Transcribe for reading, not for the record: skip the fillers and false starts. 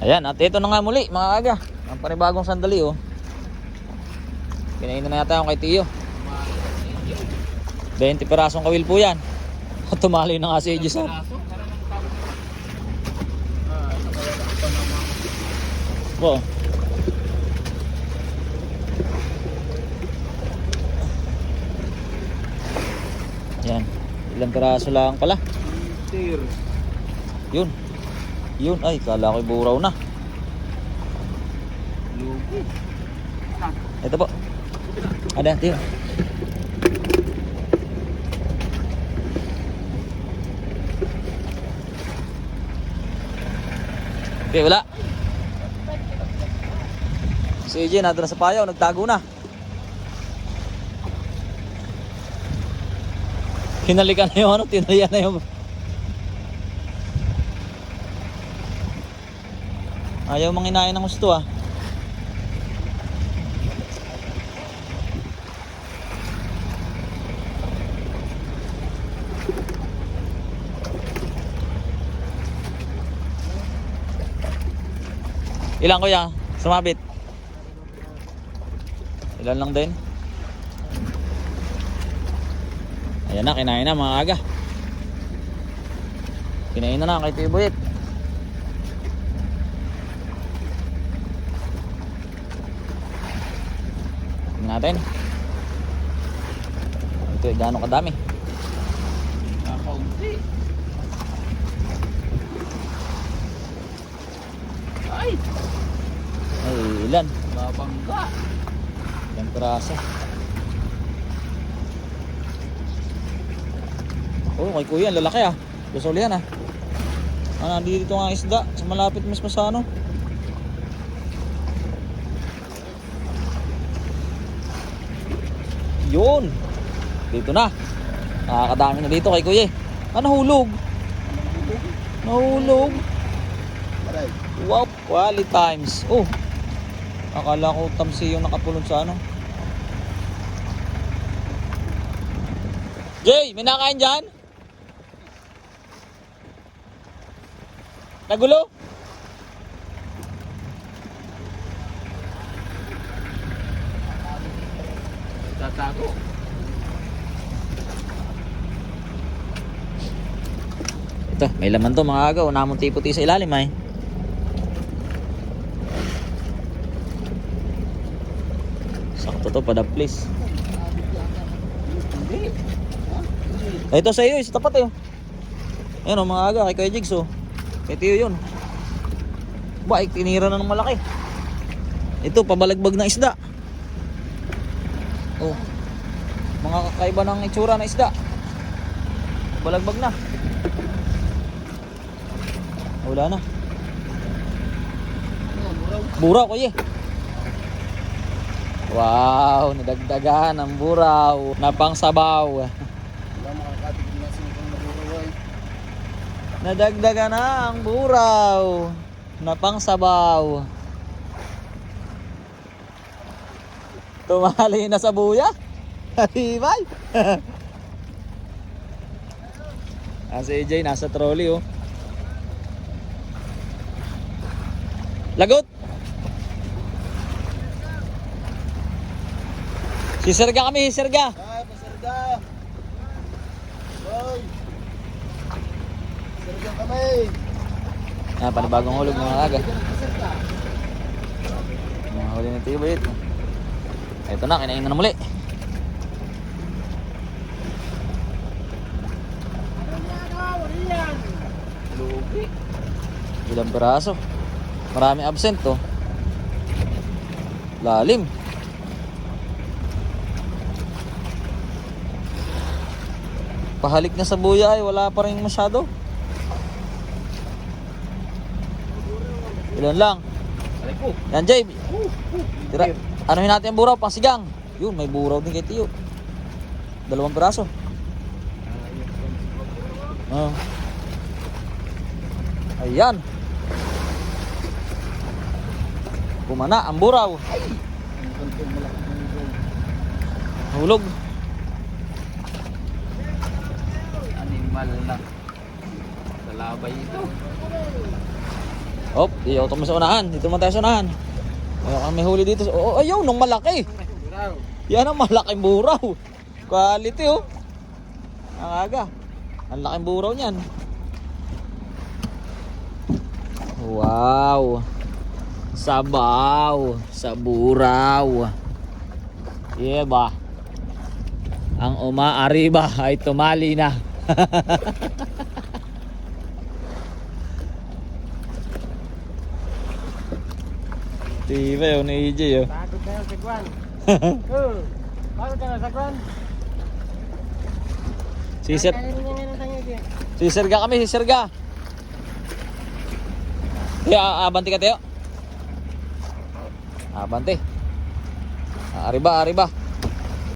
Ayan, at ito na nga muli mga aga. Ang panibagong sandali oh. Pinainan na yata yung kay Tiyo. 20 pirasong kawil po yan. At tumali na nga si Edison. Oo. Yan. Ilang piraso lang pala. Yun. Yun. Ay, kala ko'y buraw na. Ito po. Ada, Tiyo. Okay, wala. Si EJ nandun na sa payaw, nagtago na. Hinalikan na yung ano, tinalian na yung... Ayaw manginain ng gusto ah. Ilan kuya? Sumabit? Ilan lang din? Ayan na, kinain na mga aga. Kinain na kay Tiyo Boyet. Tingnan natin. Ito gaano kadami. Nakaunti. Ay! Ay, ilan? Babangga. Ilang piraso. Oh, kay kuya, lalaki ah. Gusulihan ah. Dito nga isda sa malapit mismo sa ano. Yun. Dito na. Nakakadami na dito kay kuya. Nahulog. Nahulog. Wow, quality times. Oh. Akala ko tamsi yung nakapulong sa ano. Jay, may nakain dyan? Nagulo? Tatago. Ito, may laman to mga agaw. Namunti puti sa ilalim ay. Sakto to, padaplis. Ito sa iyo, isa tapat eh. Ayan o mga aga, kay Kuya Jigs oh. Kay Tiyo yun. Ba, tinira na ng malaki. Ito, pabalagbag na isda. Oh. Mga kakaiba ng itsura na isda. Pabalagbag na. Wala na. Buraw kuya. Wow, nadagdagan ang buraw. Napangsabaw. Nadagdagan na ang buraw. Napangsabaw. Tumali na sa buya. Hatibay. Si AJ nasa trolley oh. Lagot. Si Serga kami, Serga. Ay, Serga. Hoy. Serga kami. Ah, panibagong hulog mga aga. Mga huli ni Tiyo Boyet. Ito na, kinain na muli. Lugi. Ilang piraso. Marami absent to. Lalim. Pahalik na sa buya ay wala pa rin masyado. Ilan lang. Yan Jay. Tira. Anuhin natin ang buraw, pang sigang. Yun, may buraw din kay Tiyo. 2 piraso. Oh. Ayan. Pumana ang buraw. Hulog. Animal na. Salabay ito. Hop, iyaw ito sa unahan. Dito naman tayo sa unahan. Ayaw kami huli dito. Oh, ayaw, nung malaki. Yan ang malaking buraw. Quality oh. Ang aga. Ang laking buraw niyan. Wow. Sabaw. Sa buraw. Yeah ba? Ang umaari ba ay tumali na. Tiba yun ni EJ oh. Pagod na yun sa Gwan. Pagod ka na sa Gwan. Sisir. Sisirga kami, sisirga. Abante ka tayo. Abante. Arriba, arriba.